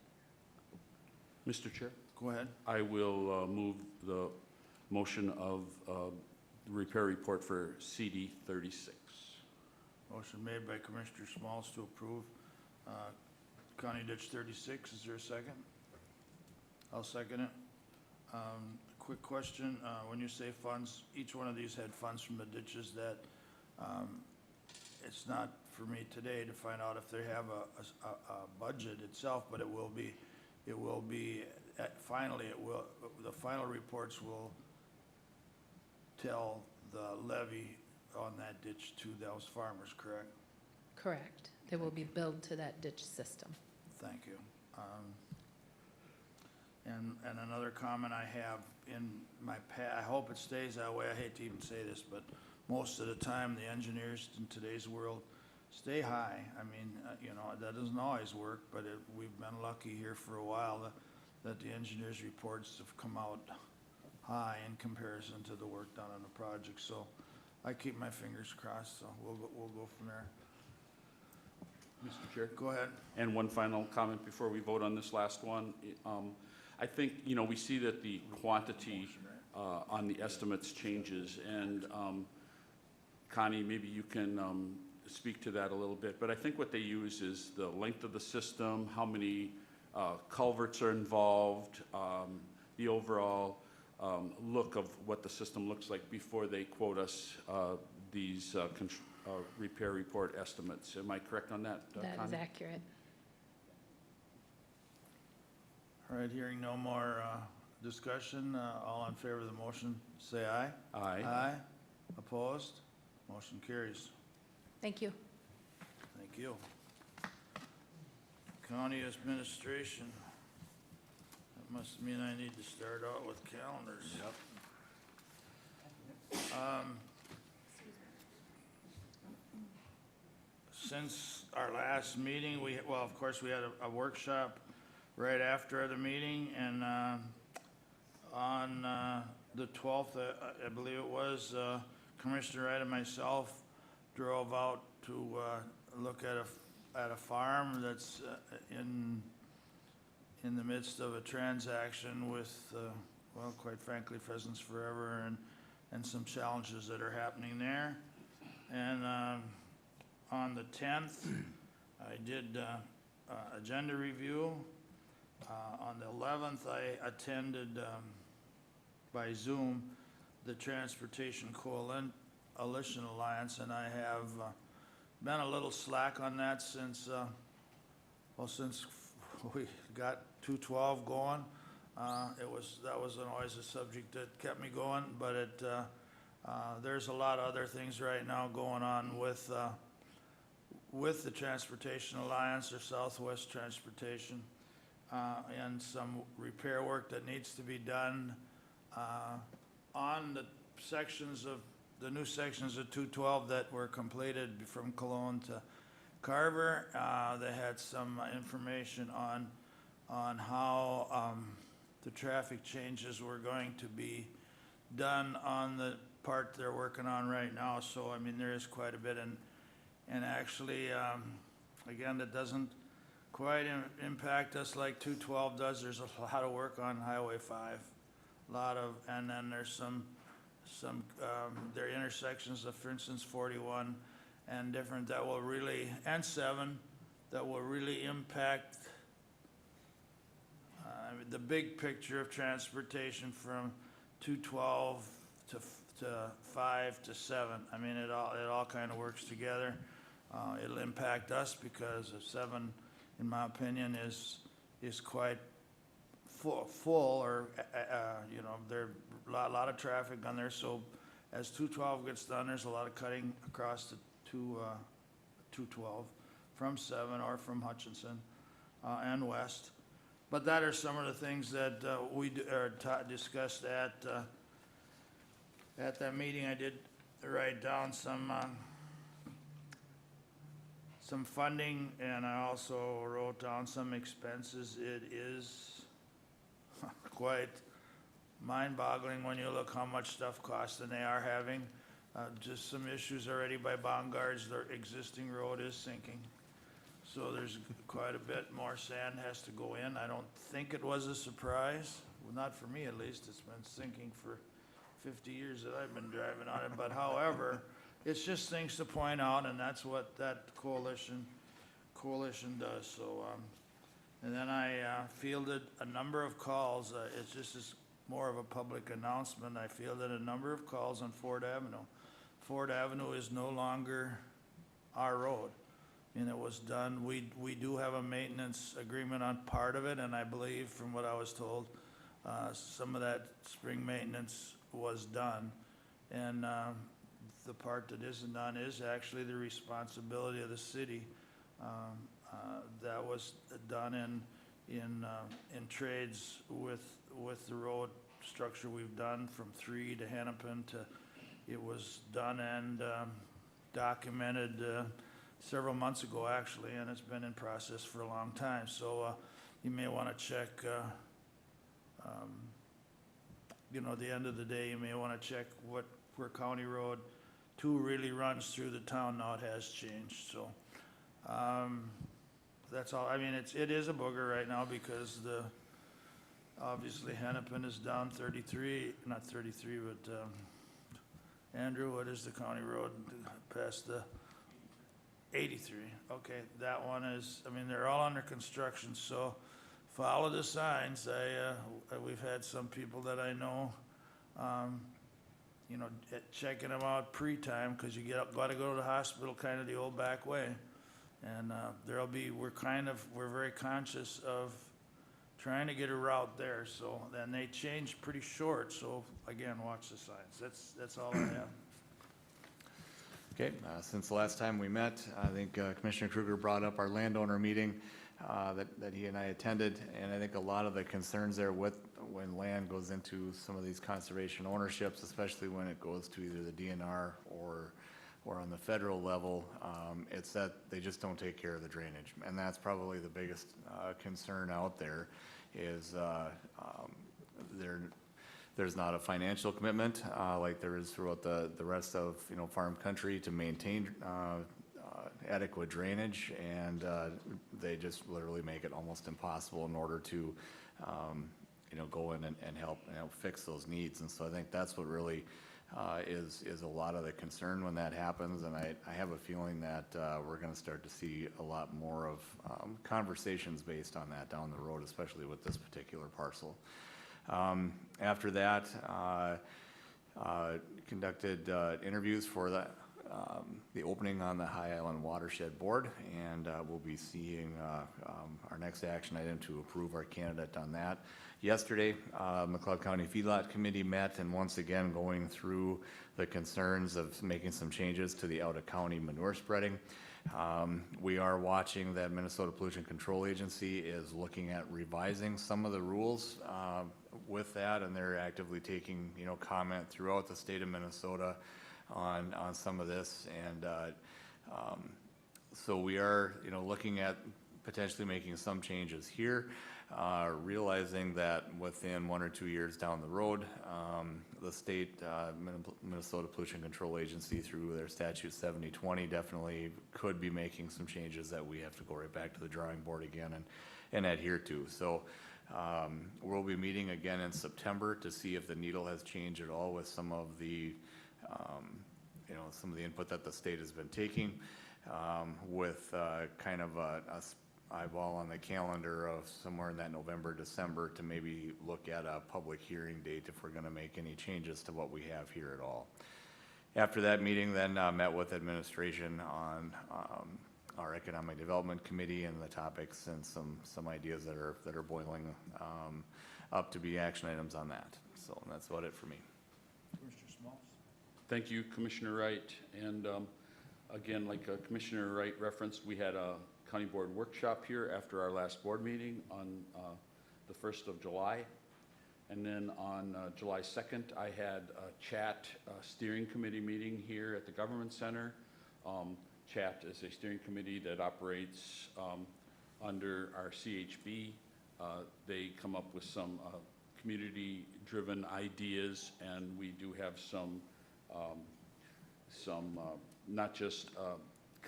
Mr. Chair? Go ahead. I will move the motion of the repair report for CD 36. Motion made by Commissioner Schmalz to approve County Ditch 36. Is there a second? I'll second it. Quick question, when you say funds, each one of these had funds from the ditches that, it's not for me today to find out if they have a budget itself, but it will be, finally, the final reports will tell the levy on that ditch to those farmers, correct? Correct. They will be billed to that ditch system. Thank you. And another comment I have in my I hope it stays that way. I hate to even say this, but most of the time, the engineers in today's world stay high. I mean, you know, that doesn't always work, but we've been lucky here for a while that the engineers' reports have come out high in comparison to the work done on the project. So I keep my fingers crossed, so we'll go from there. Mr. Chair? Go ahead. And one final comment before we vote on this last one. I think, you know, we see that the quantity on the estimates changes, and Connie, maybe you can speak to that a little bit, but I think what they use is the length of the system, how many culverts are involved, the overall look of what the system looks like before they quote us these repair report estimates. Am I correct on that, That is Connie? accurate. All right, hearing no more discussion, all in favor of the motion, say aye. Aye. Aye. Opposed? Motion carries. Thank you. Thank you. County administration. That must mean I need to start out with calendars. Yep. Since our last meeting, well, of course, we had a workshop right after the meeting, and on the 12th, I believe it was, Commissioner Wright and myself drove out to look at a farm that's in the midst of a transaction with, well, quite frankly, Pheasants Forever, and some challenges that are happening there. And on the 10th, I did agenda review. On the 11th, I attended by Zoom the Transportation Coalition Alliance, and I have been a little slack on that since we got 212 going. That wasn't always a subject that kept me going, but there's a lot of other things right now going on with the Transportation Alliance or Southwest Transportation, and some repair work that needs to be done on the new sections of 212 that were completed from Cologne to Carver. They had some information on how the traffic changes were going to be done on the part they're working on right now. So, I mean, there is quite a bit, and actually, again, that doesn't quite impact us like 212 does. There's a lot of work on Highway 5, and then there's some there are intersections of, for instance, 41 and different that will really, and 7, that will really impact the big picture of transportation from 212 to 5 to 7. I mean, it all kind of works together. It'll impact us because 7, in my opinion, is quite full, or you know, there are a lot of traffic on there. So as 212 gets done, there's a lot of cutting across the 212 from 7 or from Hutchinson and west. But that are some of the things that we discussed at that meeting. I did write down some funding, and I also wrote down some expenses. It is quite mind-boggling when you look how much stuff costs, and they are having just some issues already by Bongards. Their existing road is sinking, so there's quite a bit more sand has to go in. I don't think it was a surprise, well, not for me at least. It's been sinking for 50 years that I've been driving on it, but however, it's just things to point out, and that's what that coalition does. So, and then I fielded a number of calls. It's just more of a public announcement. I fielded a number of calls on Ford Avenue. Ford Avenue is no longer our road, and it was done. We do have a maintenance agreement on part of it, and I believe, from what I was told, some of that spring maintenance was done, and the part that isn't done is actually the responsibility of the city. That was done in trades with the road structure we've done from 3 to Hennepin to, it was done and documented several months ago, actually, and it's been in process for a long time. So you may want to check, at the end of the day, you may want to check where County Road 2 really runs through the town. Now it has changed, so that's all. I mean, it is a booger right now because obviously Hennepin is down 33, not 33, but Andrew, what is the county road past the 83? Okay, that one is, I mean, they're all under construction, so follow the signs. We've had some people that I know, checking them out pre-time, because you gotta go to the hospital kind of the old back way. And we're very conscious of trying to get a route there, so then they change pretty short, so again, watch the signs. That's all I have. Okay, since the last time we met, I think Commissioner Kruger brought up our landowner meeting that he and I attended, and I think a lot of the concerns there with when land goes into some of these conservation ownerships, especially when it goes to either the DNR or on the federal level, it's that they just don't take care of the drainage. And that's probably the biggest concern out there is there's not a financial commitment like there is throughout the rest of farm country to maintain adequate drainage, and they just literally make it almost impossible in order to go in and help fix those needs. And so I think that's what really is a lot of the concern when that happens, and I have a feeling that we're going to start to see a lot more of conversations based on that down the road, especially with this particular parcel. After that, conducted interviews for the opening on the High Island Watershed Board, and we'll be seeing our next action item to approve our candidate on that. Yesterday, McLeod County Feedlot Committee met, and once again going through the concerns of making some changes to the out-of-county manure spreading. We are watching that Minnesota Pollution Control Agency is looking at revising some of the rules with that, and they're actively taking comment throughout the state of Minnesota on some of this, and so we are looking at potentially making some changes here, realizing that within 1 or 2 years down the road, the state Minnesota Pollution Control Agency through their statute 7020 definitely could be making some changes that we have to go right back to the drawing board again and adhere to. So we'll be meeting again in September to see if the needle has changed at all with some of the some of the input that the state has been taking, with kind of a eyeball on the calendar of somewhere in that November, December to maybe look at a public hearing date if we're going to make any changes to what we have here at all. After that meeting, then met with administration on our economic development committee and the topics and some ideas that are boiling up to be action items on that. So that's about it for me. Commissioner Smalls? Thank you, Commissioner Wright. And again, like Commissioner Wright referenced, we had a county board workshop here after our last board meeting on the 1st of July. And then on July 2nd, I had a CHAT steering committee meeting here at the Government Center. CHAT is a steering committee that operates under our CHB. They come up with some community-driven ideas, and we do have some not just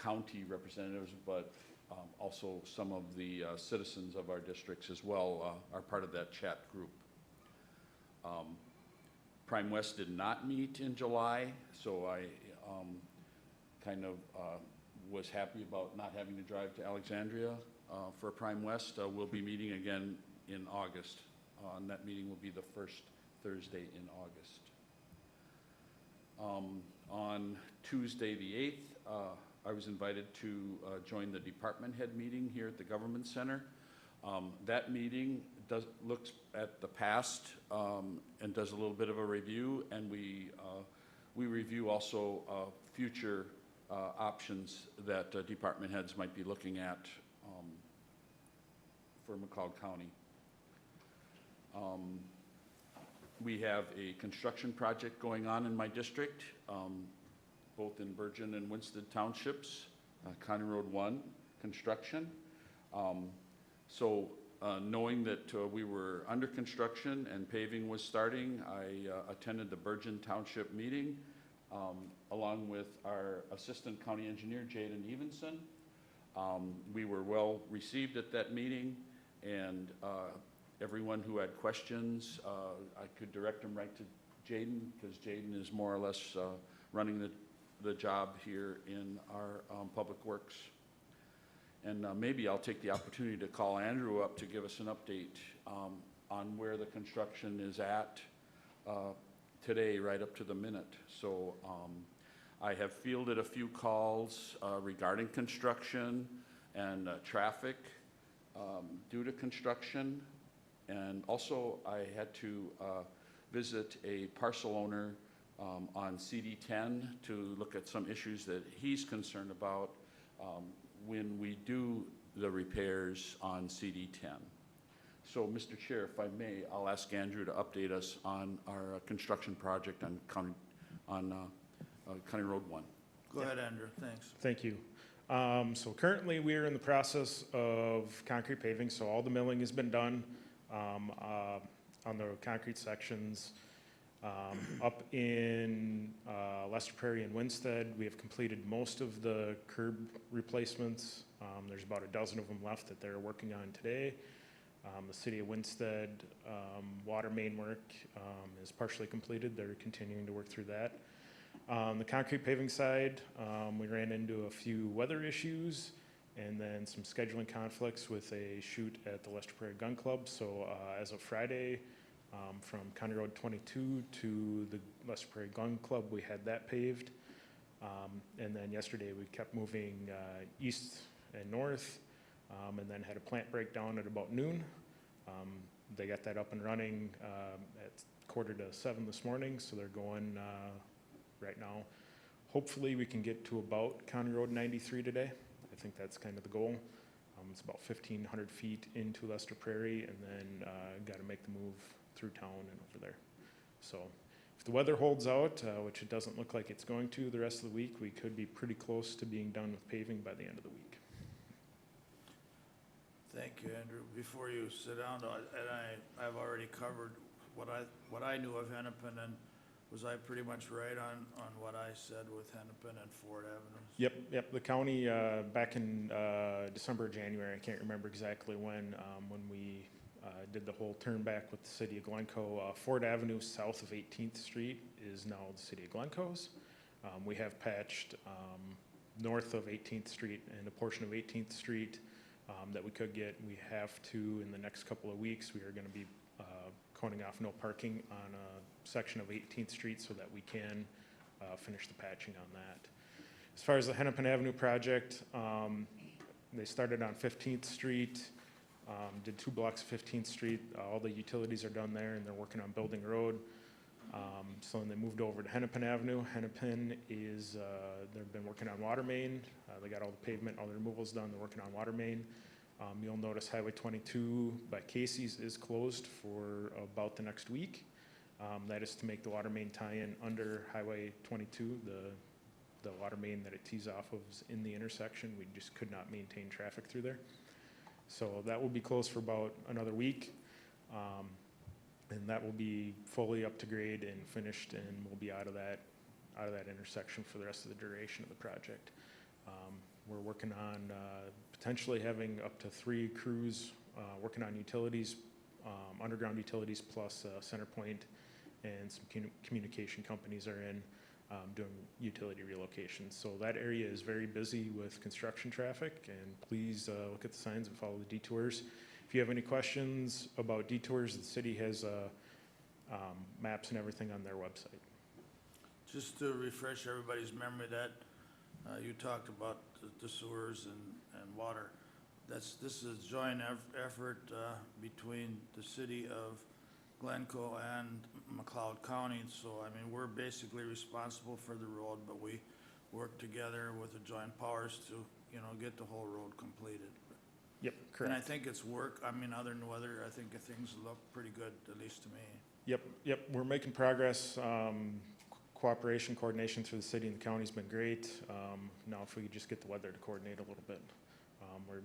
county representatives, but also some of the citizens of our districts as well are part of that chat group. Prime West did not meet in July, so I kind of was happy about not having to drive to Alexandria for Prime West. We'll be meeting again in August, and that meeting will be the first Thursday in August. On Tuesday the 8th, I was invited to join the department head meeting here at the Government Center. That meeting looks at the past and does a little bit of a review, and we review also future options that department heads might be looking at for McLeod County. We have a construction project going on in my district, both in Bergen and Winston Townships. County Road 1 construction. Knowing that we were under construction and paving was starting, I attended the Bergen Township meeting along with our Assistant County Engineer, Jaden Evenson. We were well received at that meeting, and everyone who had questions, I could direct them right to Jaden, because Jaden is more or less running the job here in our Public Works. And maybe I'll take the opportunity to call Andrew up to give us an update on where the construction is at today, right up to the minute. So I have fielded a few calls regarding construction and traffic due to construction. And also I had to visit a parcel owner on CD10 to look at some issues that he's concerned about when we do the repairs on CD10. So, Mr. Chair, if I may, I'll ask Andrew to update us on our construction project on County Road 1. Go ahead, Andrew, thanks. Thank you. So currently, we are in the process of concrete paving, so all the milling has been done on the concrete sections. Up in Lester Prairie and Winstead, we have completed most of the curb replacements. There's about a dozen of them left that they're working on today. The city of Winstead water main work is partially completed. They're continuing to work through that. The concrete paving side, we ran into a few weather issues and then some scheduling conflicts with a shoot at the Lester Prairie Gun Club. So as of Friday, from County Road 22 to the Lester Prairie Gun Club, we had that paved. And then yesterday we kept moving east and north, and then had a plant breakdown at about noon. They got that up and running at 6:45 this morning, so they're going right now. Hopefully we can get to about County Road 93 today. I think that's kind of the goal. It's about 1,500 feet into Lester Prairie, and then got to make the move through town and over there. So if the weather holds out, which it doesn't look like it's going to the rest of the week, we could be pretty close to being done with paving by the end of the week. Thank you, Andrew. Before you sit down, I've already covered what I knew of Hennepin, and was I pretty much right on what I said with Hennepin and Ford Avenues? Yep. The county, back in December or January, I can't remember exactly when we did the whole turn back with the city of Glencoe. Ford Avenue south of 18th Street is now the city of Glencoe's. We have patched north of 18th Street and a portion of 18th Street that we could get. We have to, in the next couple of weeks, we are going to be coning off no parking on a section of 18th Street so that we can finish the patching on that. As far as the Hennepin Avenue project, they started on 15th Street, did 2 blocks of 15th Street. All the utilities are done there, and they're working on Building Road. So then they moved over to Hennepin Avenue. Hennepin is, they've been working on water main. They got all the pavement, all the removals done. They're working on water main. You'll notice Highway 22 by Casey's is closed for about the next week. That is to make the water main tie-in under Highway 22. The water main that it tees off of is in the intersection. We just could not maintain traffic through there. So that will be closed for about another week. And that will be fully up to grade and finished, and we'll be out of that intersection for the rest of the duration of the project. We're working on potentially having up to 3 crews working on utilities, underground utilities, plus CenterPoint, and some communication companies are in doing utility relocations. So that area is very busy with construction traffic, and please look at the signs and follow the detours. If you have any questions about detours, the city has maps and everything on their website. Just to refresh everybody's memory, that you talked about the sewers and water. This is a joint effort between the city of Glencoe and McLeod County. So, I mean, we're basically responsible for the road, but we work together with the joint powers to, get the whole road completed. Yep, correct. And I think it's other than weather, I think things look pretty good, at least to me. Yep, we're making progress. cooperation, coordination through the city and the county's been great. Now if we could just get the weather to coordinate a little bit. We're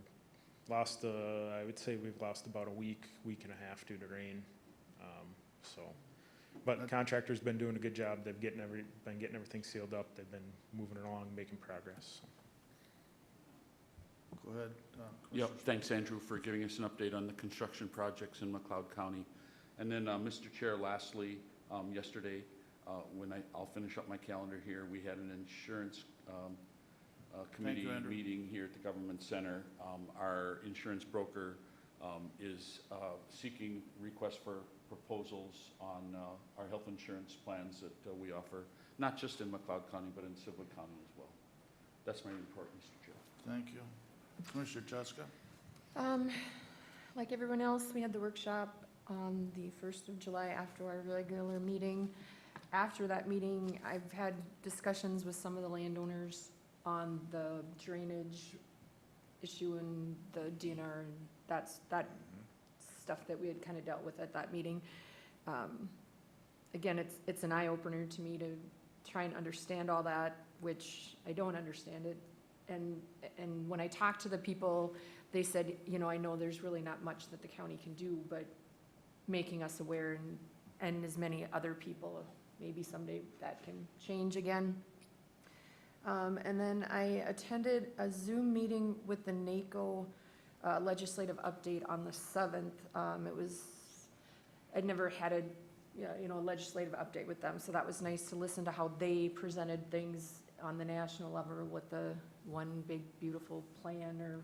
lost, I would say we've lost about a week and a half due to rain. But the contractor's been doing a good job. They've been getting everything sealed up. They've been moving along, making progress. Go ahead. Yep, thanks, Andrew, for giving us an update on the construction projects in McLeod County. And then, Mr. Chair, lastly, yesterday, I'll finish up my calendar here, we had an insurance committee meeting here at the Government Center. Our insurance broker is seeking requests for proposals on our health insurance plans that we offer, not just in McLeod County, but in Sibley County as well. That's my report, Mr. Chair. Thank you. Commissioner Cheska? Like everyone else, we had the workshop on the 1st of July after our regular meeting. After that meeting, I've had discussions with some of the landowners on the drainage issue and the DNR, and that stuff that we had kind of dealt with at that meeting. Again, it's an eye-opener to me to try and understand all that, which I don't understand it. And when I talked to the people, they said, you know, I know there's really not much that the county can do, but making us aware and as many other people, maybe someday that can change again. And then I attended a Zoom meeting with the NACO legislative update on the 7th. I'd never had a legislative update with them, so that was nice to listen to how they presented things on the national level with the one big beautiful plan or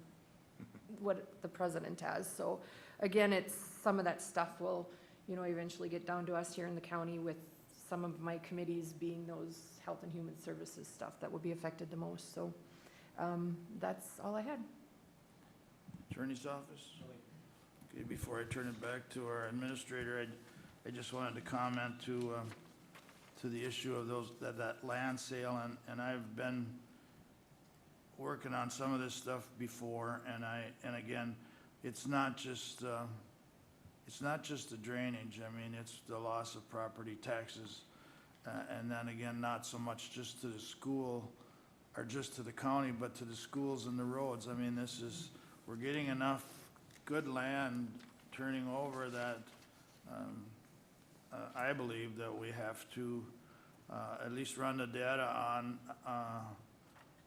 what the president has. So again, it's some of that stuff will, eventually get down to us here in the county, with some of my committees being those health and human services stuff that will be affected the most. So that's all I had. Attorney's office? Okay, before I turn it back to our administrator, I just wanted to comment to the issue of that land sale, and I've been working on some of this stuff before, and again, it's not just the drainage. I mean, it's the loss of property taxes, and then again, not so much just to the school or just to the county, but to the schools and the roads. I mean, we're getting enough good land turning over that I believe that we have to at least run the data on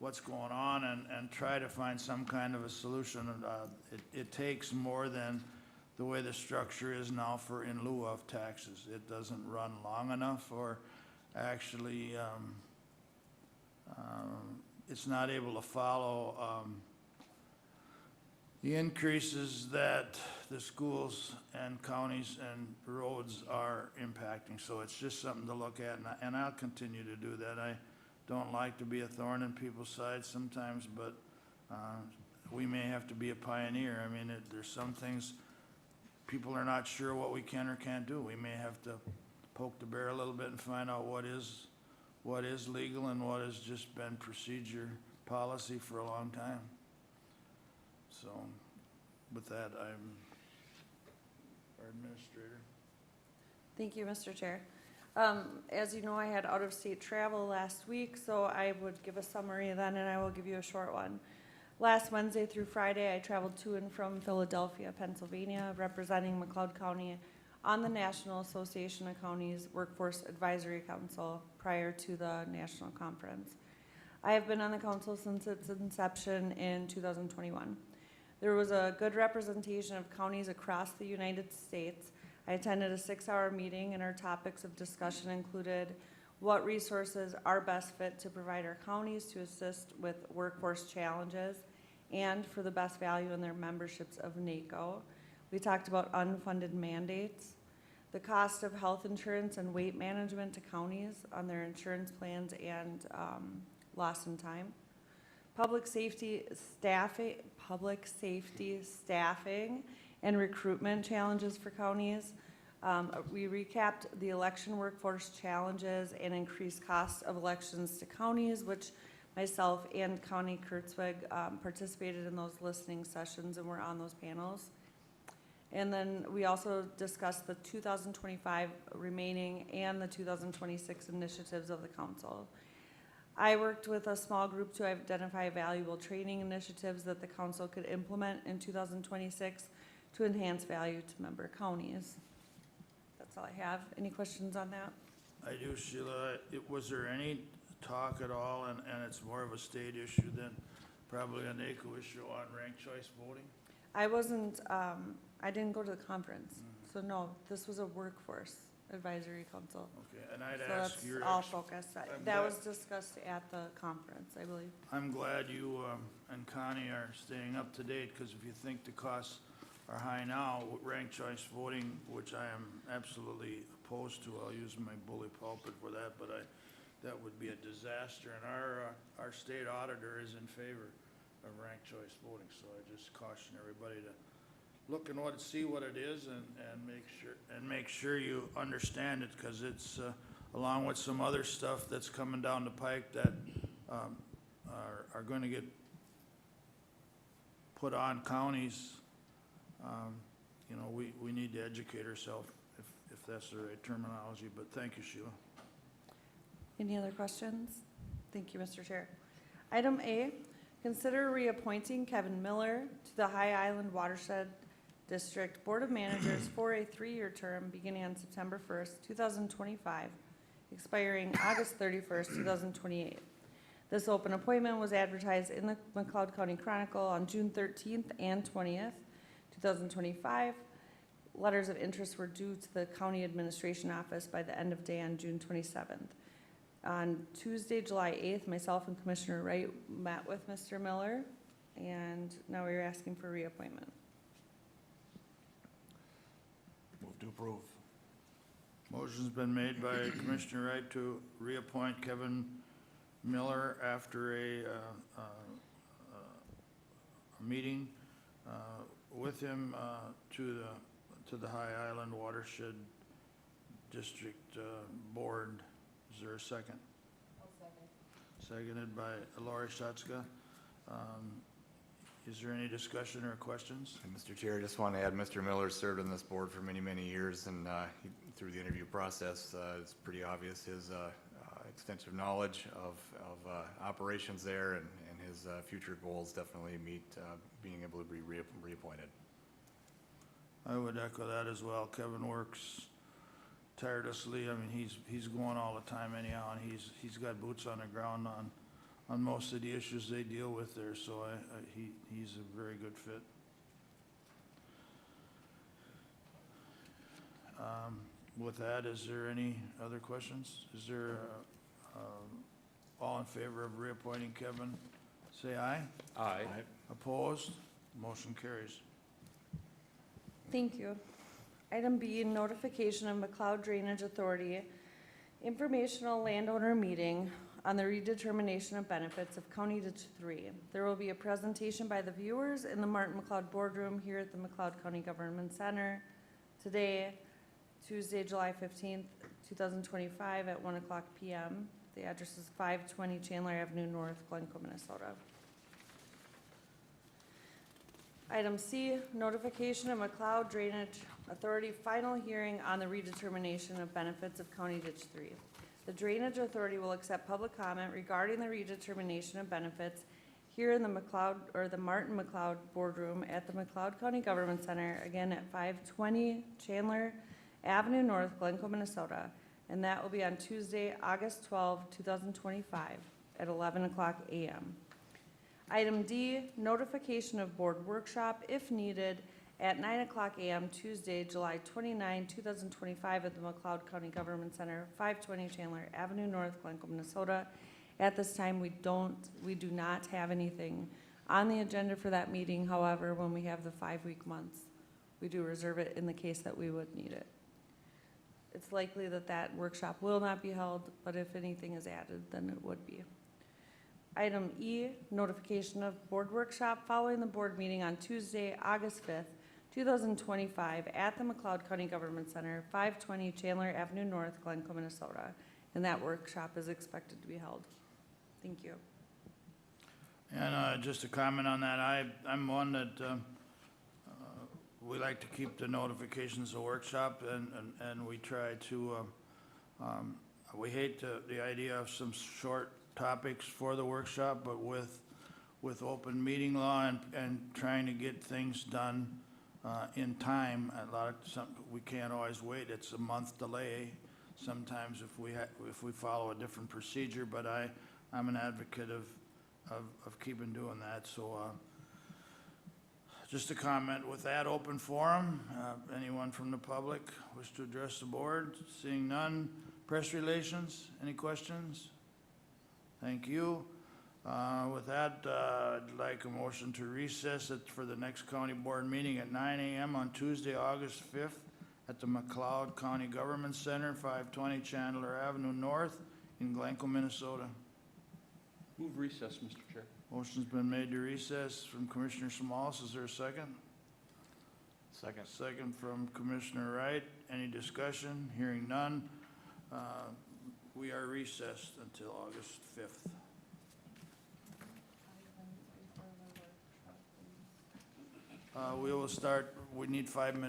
what's going on and try to find some kind of a solution. It takes more than the way the structure is now for in lieu of taxes. It doesn't run long enough, or actually it's not able to follow the increases that the schools and counties and roads are impacting. So it's just something to look at, and I'll continue to do that. I don't like to be a thorn in people's sides sometimes, but we may have to be a pioneer. I mean, there's some things people are not sure what we can or can't do. We may have to poke the bear a little bit and find out what is legal and what has just been procedure policy for a long time. So with that, I'm our administrator. Thank you, Mr. Chair. As you know, I had out-of-state travel last week, so I would give a summary then, and I will give you a short one. Last Wednesday through Friday, I traveled to and from Philadelphia, Pennsylvania, representing McLeod County on the National Association of Counties Workforce Advisory Council prior to the national conference. I have been on the council since its inception in 2021. There was a good representation of counties across the United States. I attended a 6-hour meeting, and our topics of discussion included what resources are best fit to provide our counties to assist with workforce challenges and for the best value in their memberships of NACO. We talked about unfunded mandates, the cost of health insurance and weight management to counties on their insurance plans, and loss in time. Public safety staffing and recruitment challenges for counties. We recapped the election workforce challenges and increased costs of elections to counties, which myself and County Kurtzweg participated in those listening sessions and were on those panels. And then we also discussed the 2025 remaining and the 2026 initiatives of the council. I worked with a small group to identify valuable training initiatives that the council could implement in 2026 to enhance value to member counties. That's all I have. Any questions on that? I do, Sheila. Was there any talk at all, and it's more of a state issue than probably an NACO issue on ranked choice voting? I wasn't, I didn't go to the conference, so no, this was a workforce advisory council. Okay, and I'd So ask that's your, all focused. I'm That glad- was discussed at the conference, I believe. I'm glad you and Connie are staying up to date, because if you think the costs are high now, ranked choice voting, which I am absolutely opposed to, I'll use my bully pulpit for that, but that would be a disaster, and our state auditor is in favor of ranked choice voting, so I just caution everybody to look and see what it is and make sure you understand it, because it's along with some other stuff that's coming down the pike that are going to get put on counties. You know, we need to educate ourselves if that's the right terminology, but thank you, Sheila. Any other questions? Thank you, Mr. Chair. Item A, consider reappointing Kevin Miller to the High Island Watershed District Board of Managers for a 3-year term beginning on September 1st, 2025, expiring August 31st, 2028. This open appointment was advertised in the McLeod County Chronicle on June 13th and 20th, 2025. Letters of interest were due to the County Administration Office by the end of day on June 27th. On Tuesday, July 8th, myself and Commissioner Wright met with Mr. Miller, and now we're asking for reappointment. Move to approve. Motion's been made by Commissioner Wright to reappoint Kevin Miller after a meeting with him to the High Island Watershed District Board. Is there a second? I'll second. Seconded by Lori Shutzka. Is there any discussion or questions? And Mr. Chair, I just want to add, Mr. Miller served on this board for many, many years, and through the interview process, it's pretty obvious his extensive knowledge of operations there, and his future goals definitely meet being able to be reappointed. I would echo that as well. Kevin works tirelessly. I mean, he's going all the time anyhow, and he's got boots on the ground on most of the issues they deal with there, so he's a very good fit. With that, is there any other questions? Is there, all in favor of reappointing Kevin, say aye. Aye. Opposed? Motion carries. Thank you. Item B, notification of McLeod Drainage Authority informational landowner meeting on the redetermination of benefits of County Ditch 3. There will be a presentation by the viewers in the Martin McLeod Boardroom here at the McLeod County Government Center today, Tuesday, July 15th, 2025 at 1:00 p.m. The address is 520 Chandler Avenue North, Glencoe, Minnesota. Item C, notification of McLeod Drainage Authority final hearing on the redetermination of benefits of County Ditch 3. The Drainage Authority will accept public comment regarding the redetermination of benefits here in the McLeod, or the Martin McLeod Boardroom at the McLeod County Government Center, again at 520 Chandler Avenue North, Glencoe, Minnesota. And that will be on Tuesday, August 12, 2025 at 11:00 a.m. Item D, notification of board workshop, if needed, at 9:00 a.m. Tuesday, July 29, 2025 at the McLeod County Government Center, 520 Chandler Avenue North, Glencoe, Minnesota. At this time, we do not have anything on the agenda for that meeting. However, when we have the 5-week months, we do reserve it in the case that we would need it. It's likely that that workshop will not be held, but if anything is added, then it would be. Item E, notification of board workshop following the board meeting on Tuesday, August 5th, 2025 at the McLeod County Government Center, 520 Chandler Avenue North, Glencoe, Minnesota. And that workshop is expected to be held. Thank you. And just a comment on that, I'm one that we like to keep the notifications of workshop, and we try to, we hate the idea of some short topics for the workshop, but with open meeting law and trying to get things done in time, we can't always wait. It's a month delay sometimes if we follow a different procedure, but I'm an advocate of keeping doing that, so, just a comment with that open forum. Anyone from the public wish to address the board? Seeing none. Press relations, any questions? Thank you. With that, I'd like a motion to recess it for the next county board meeting at 9 a.m. on Tuesday, August 5th at the McLeod County Government Center, 520 Chandler Avenue North in Glencoe, Minnesota. Move recess, Mr. Chair. Motion's been made to recess from Commissioner Smalls. Is there a second? Second. Second from Commissioner Wright. Any discussion? Hearing none. We are recessed until August 5th. We will start, we need 5 minutes.